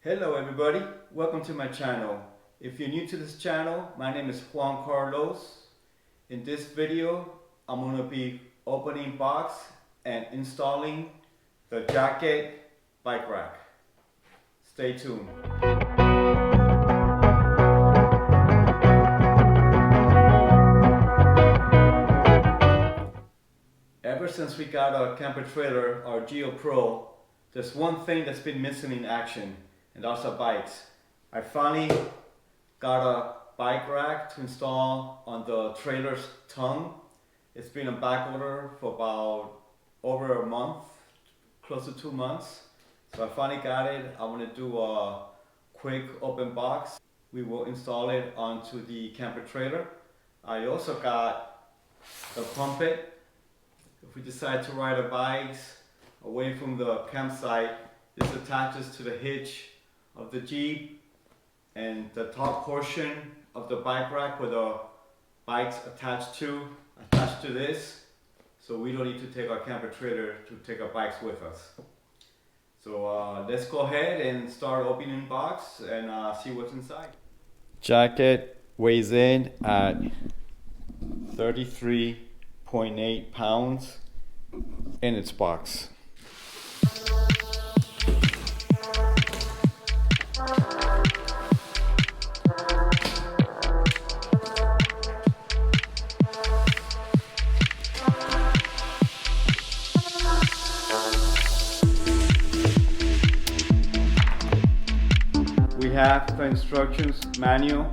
Hello everybody, welcome to my channel. If you're new to this channel, my name is Juan Carlos. In this video, I'm going to be opening box and installing the jacket bike rack. Stay tuned. Ever since we got our camper trailer, our Geo Pro, there's one thing that's been missing in action, and that's our bikes. I finally got a bike rack to install on the trailer's tongue. It's been on back order for about over a month, close to 2 months. So I finally got it. I'm going to do a quick open box. We will install it onto the camper trailer. I also got the pump it. If we decide to ride our bikes away from the campsite, this attaches to the hitch of the Jeep, and the top portion of the bike rack where the bike's attached to this, so we don't need to take our camper trailer to take our bikes with us. So let's go ahead and start opening the box and see what's inside. Jacket weighs in at 33.8 pounds in its box. We have the instructions manual.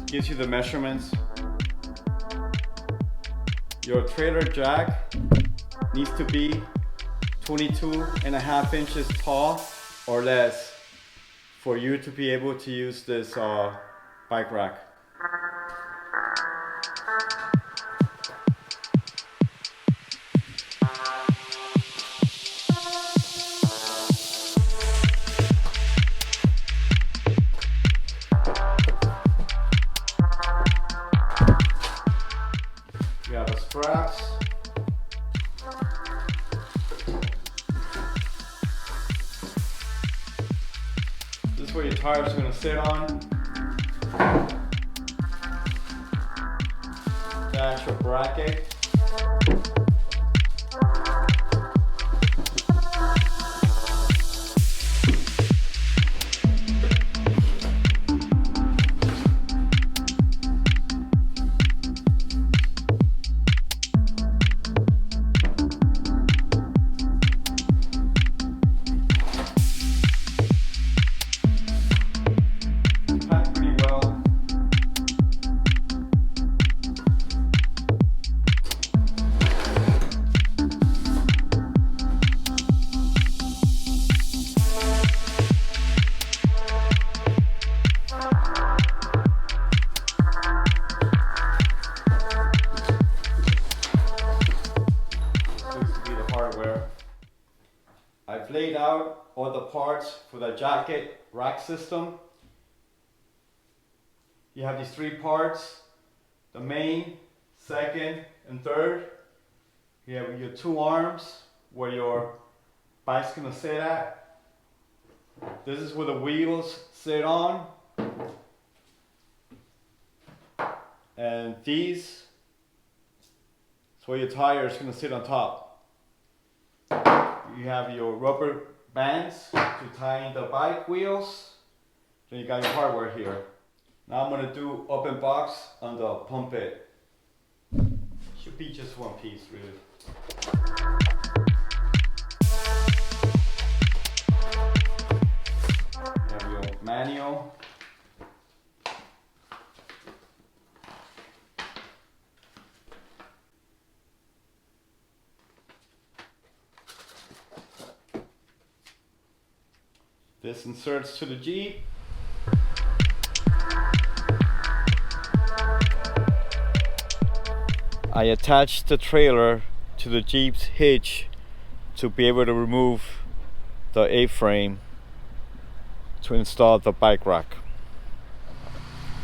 Gives you the measurements. Your trailer jack needs to be 22.5 inches tall or less for you to be able to use this bike rack. We have the straps. This is where your tires are going to sit on. The actual bracket. I've laid out all the parts for the jacket rack system. You have these 3 parts, the main, second, and third. You have your 2 arms where your bike's gonna sit at. This is where the wheels sit on. And these is where your tire is gonna sit on top. You have your rubber bands to tie in the bike wheels. Then you got your hardware here. Now I'm going to do open box on the pump it. Should be just one piece really. You have your manual. This inserts to the Jeep. I attached the trailer to the Jeep's hitch to be able to remove the A-frame to install the bike rack.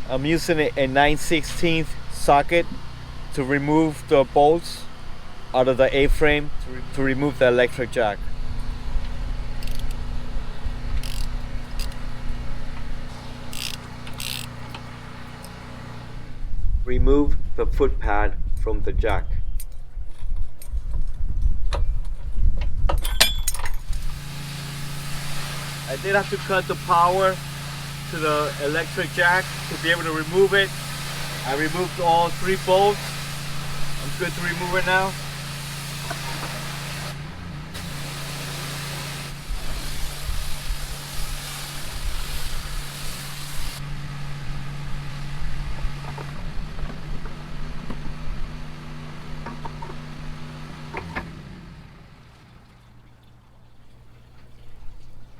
I'm using a 9/16 socket to remove the bolts out of the A-frame to remove the electric jack. Remove the foot pad from the jack. I did have to cut the power to the electric jack to be able to remove it. I removed all 3 bolts. I'm good to remove it now.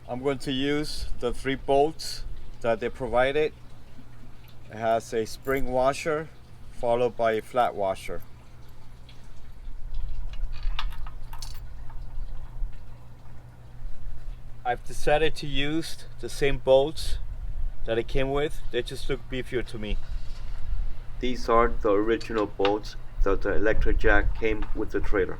I'm going to use the 3 bolts that they provided. It has a spring washer followed by a flat washer. I've decided to use the same bolts that it came with. They just look beefier to me. These are the original bolts that the electric jack came with the trailer.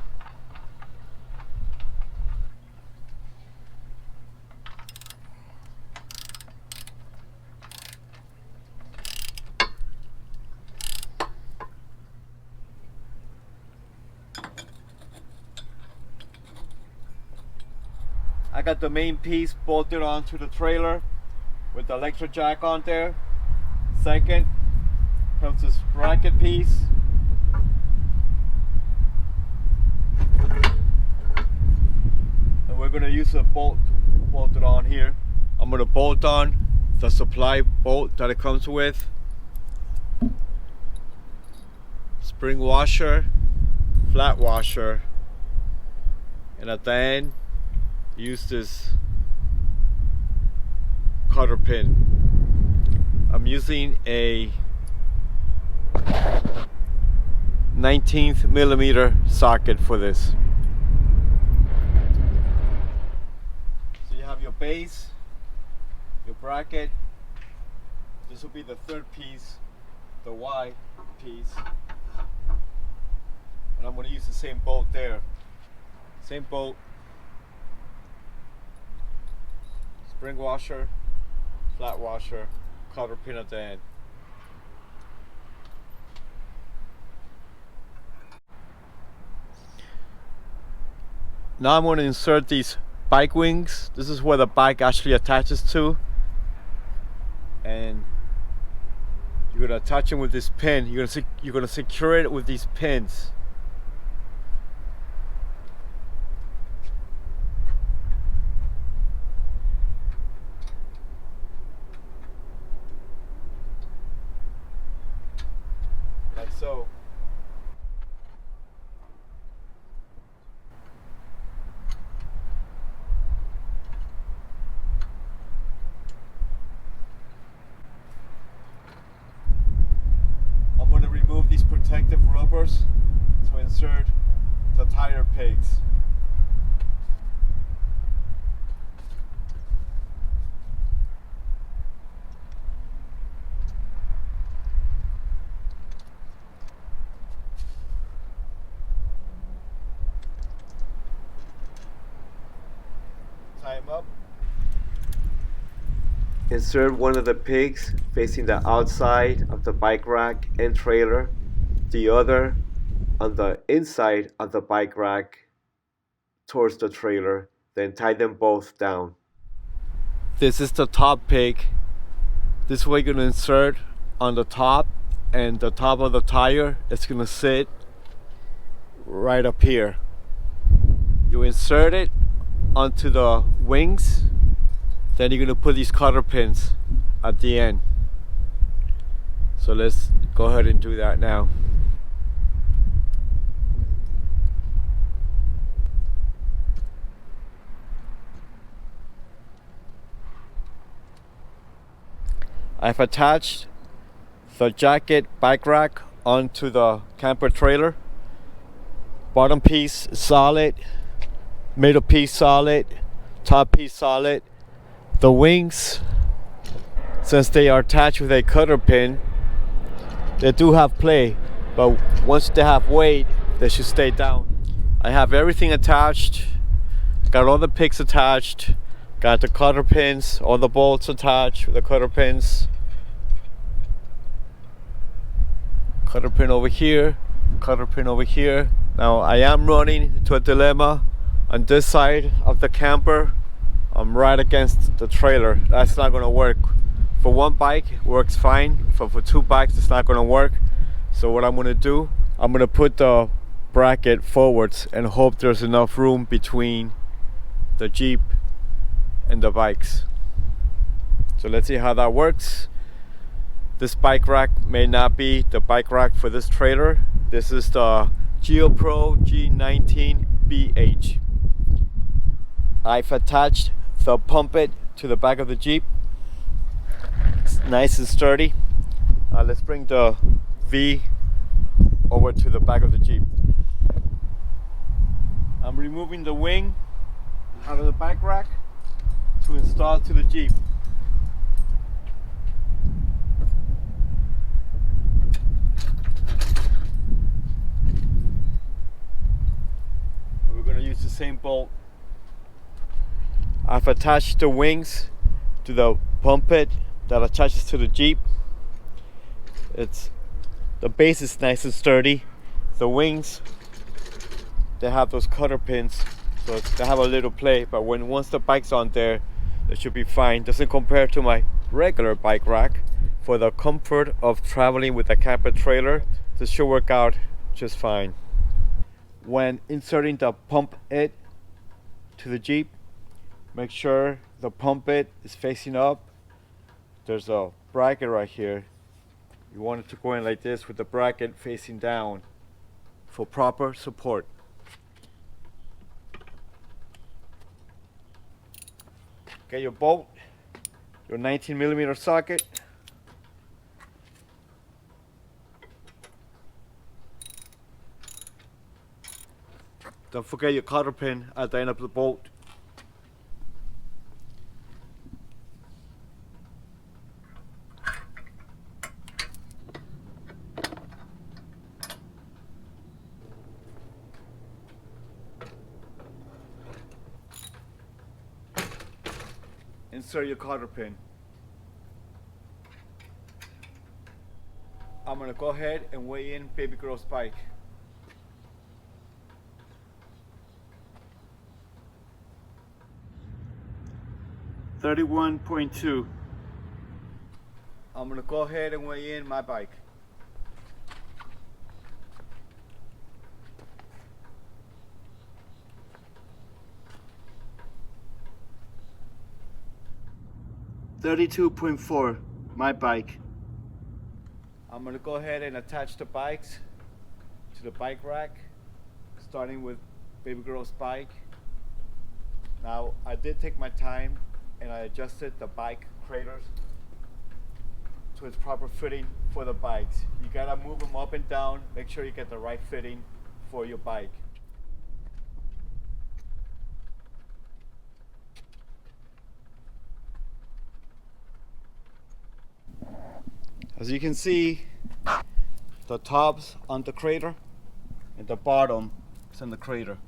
I got the main piece bolted onto the trailer with the electric jack on there. Second comes this bracket piece. And we're going to use a bolt to bolt it on here. I'm going to bolt on the supply bolt that it comes with. Spring washer, flat washer, and at the end use this cotter pin. I'm using a 19th millimeter socket for this. So you have your base, your bracket. This will be the 3rd piece, the Y piece. And I'm going to use the same bolt there. Same bolt. Spring washer, flat washer, cotter pin at the end. Now I'm going to insert these bike wings. This is where the bike actually attaches to. And you're going to attach them with this pin. You're going to secure it with these pins. Like so. I'm going to remove these protective rubbers to insert the tire pegs. Tie them up. Insert one of the pegs facing the outside of the bike rack and trailer, the other on the inside of the bike rack towards the trailer, then tie them both down. This is the top peg. This way you're going to insert on the top, and the top of the tire is going to sit right up here. You insert it onto the wings, then you're going to put these cotter pins at the end. So let's go ahead and do that now. I've attached the jacket bike rack onto the camper trailer. Bottom piece solid, middle piece solid, top piece solid. The wings since they are attached with a cutter pin, they do have play, but once they have weight, they should stay down. I have everything attached, got all the picks attached, got the cutter pins, all the bolts attached with the cutter pins. Cutter pin over here, cutter pin over here. Now I am running into a dilemma. On this side of the camper, I'm right against the trailer. That's not gonna work. For one bike, it works fine. For two bikes, it's not gonna work. So what I'm gonna do, I'm gonna put the bracket forwards and hope there's enough room between the Jeep and the bikes. So let's see how that works. This bike rack may not be the bike rack for this trailer. This is the Geo Pro G19BH. I've attached the pump it to the back of the Jeep. It's nice and sturdy. Let's bring the V over to the back of the Jeep. I'm removing the wing out of the bike rack to install to the Jeep. We're going to use the same bolt. I've attached the wings to the pump pit that attaches to the Jeep. The base is nice and sturdy. The wings, they have those cutter pins, so they have a little play, but once the bike's on there, it should be fine. Doesn't compare to my regular bike rack. For the comfort of traveling with a camper trailer, this should work out just fine. When inserting the pump it to the Jeep, make sure the pump it is facing up. There's a bracket right here. You want it to go in like this with the bracket facing down for proper support. Get your bolt, your 19mm socket. Don't forget your cotter pin at the end of the bolt. Insert your cotter pin. I'm gonna go ahead and weigh in baby girl's bike. $31.2. I'm gonna go ahead and weigh in my bike. $32.4, my bike. I'm gonna go ahead and attach the bikes to the bike rack, starting with baby girl's bike. Now, I did take my time and I adjusted the bike craters to its proper fitting for the bikes. You gotta move them up and down, make sure you get the right fitting for your bike. As you can see, the top's on the crater and the bottom is in the crater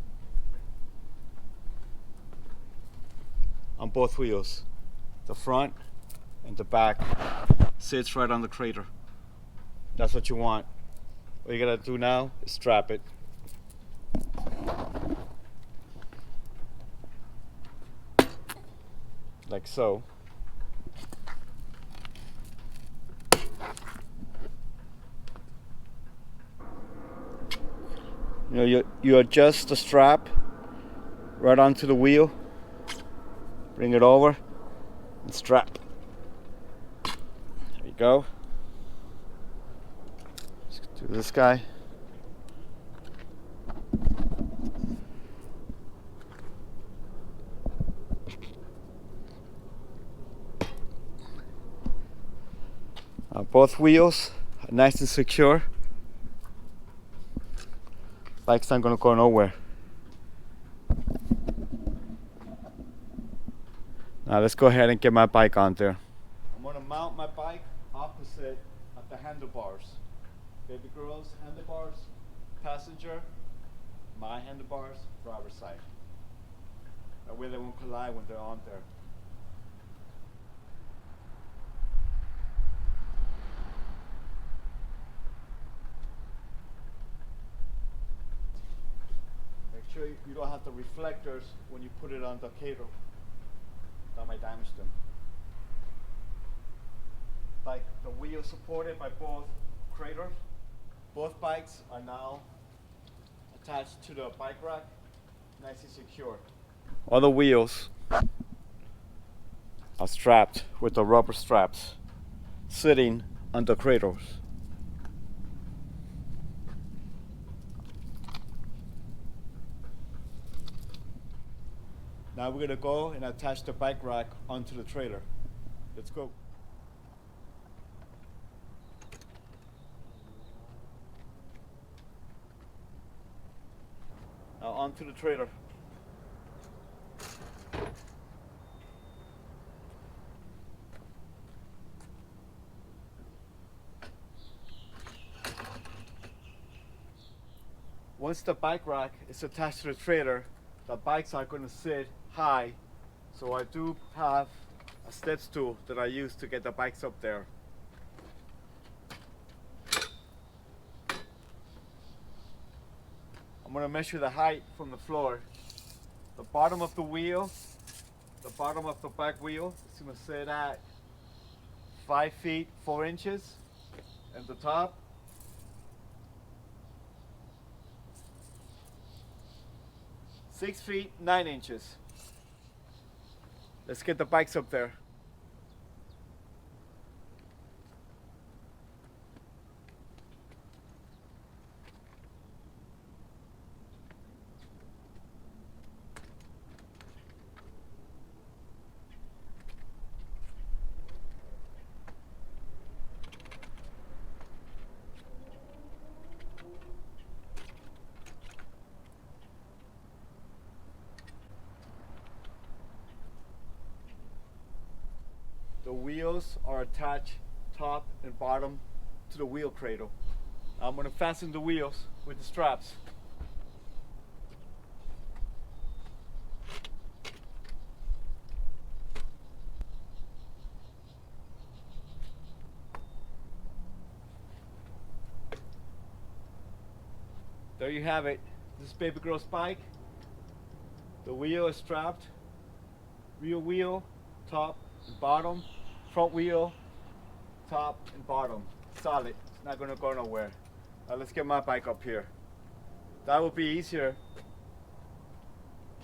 on both wheels. The front and the back sits right on the crater. That's what you want. What you gotta do now is strap it. Like so. You adjust the strap right onto the wheel, bring it over and strap. There you go. Let's do this guy. Both wheels are nice and secure. Bike's not gonna go nowhere. Now let's go ahead and get my bike on there. I'm gonna mount my bike opposite of the handlebars. Baby girl's handlebars, passenger, my handlebars, driver's side. That way they won't collide when they're on there. Make sure you don't have the reflectors when you put it on the cater. That might damage them. Like the wheel supported by both craters. Both bikes are now attached to the bike rack, nice and secure. All the wheels are strapped with the rubber straps sitting on the cradles. Now we're gonna go and attach the bike rack onto the trailer. Let's go. Now onto the trailer. Once the bike rack is attached to the trailer, the bikes are going to sit high. So I do have a step stool that I use to get the bikes up there. I'm going to measure the height from the floor. The bottom of the wheel, the bottom of the back wheel is going to sit at 5 feet 4 inches, and the top 6 feet 9 inches. Let's get the bikes up there. The wheels are attached top and bottom to the wheel cradle. I'm going to fasten the wheels with the straps. There you have it. This is baby girl's bike. The wheel is strapped. Rear wheel, top and bottom. Front wheel, top and bottom. Solid. It's not going to go nowhere. Now let's get my bike up here. That will be easier.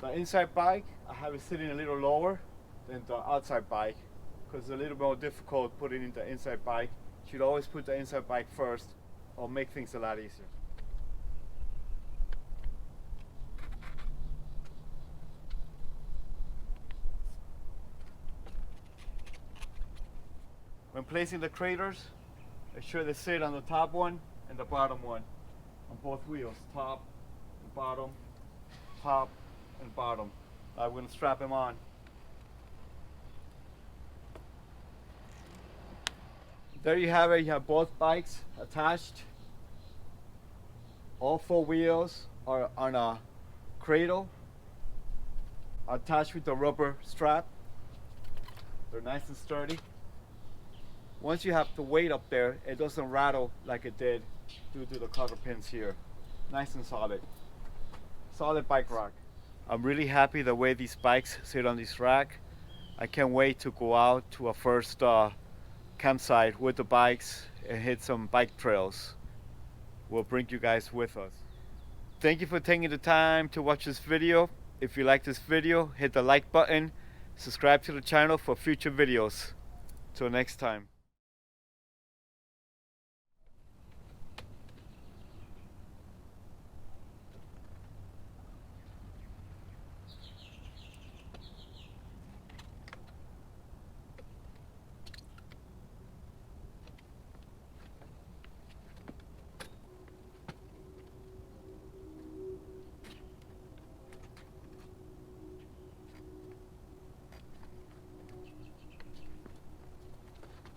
The inside bike, I have it sitting a little lower than the outside bike because it's a little more difficult putting in the inside bike. You should always put the inside bike first. It'll make things a lot easier. When placing the craters, make sure they sit on the top one and the bottom one on both wheels, top and bottom, top and bottom. I'm going to strap them on. There you have it. You have both bikes attached. All 4 wheels are on a cradle attached with the rubber strap. They're nice and sturdy. Once you have the weight up there, it doesn't rattle like it did due to the cotter pins here. Nice and solid. Solid bike rack. I'm really happy the way these bikes sit on this rack. I can't wait to go out to a first campsite with the bikes and hit some bike trails. We'll bring you guys with us. Thank you for taking the time to watch this video. If you like this video, hit the like button, subscribe to the channel for future videos. Till next time.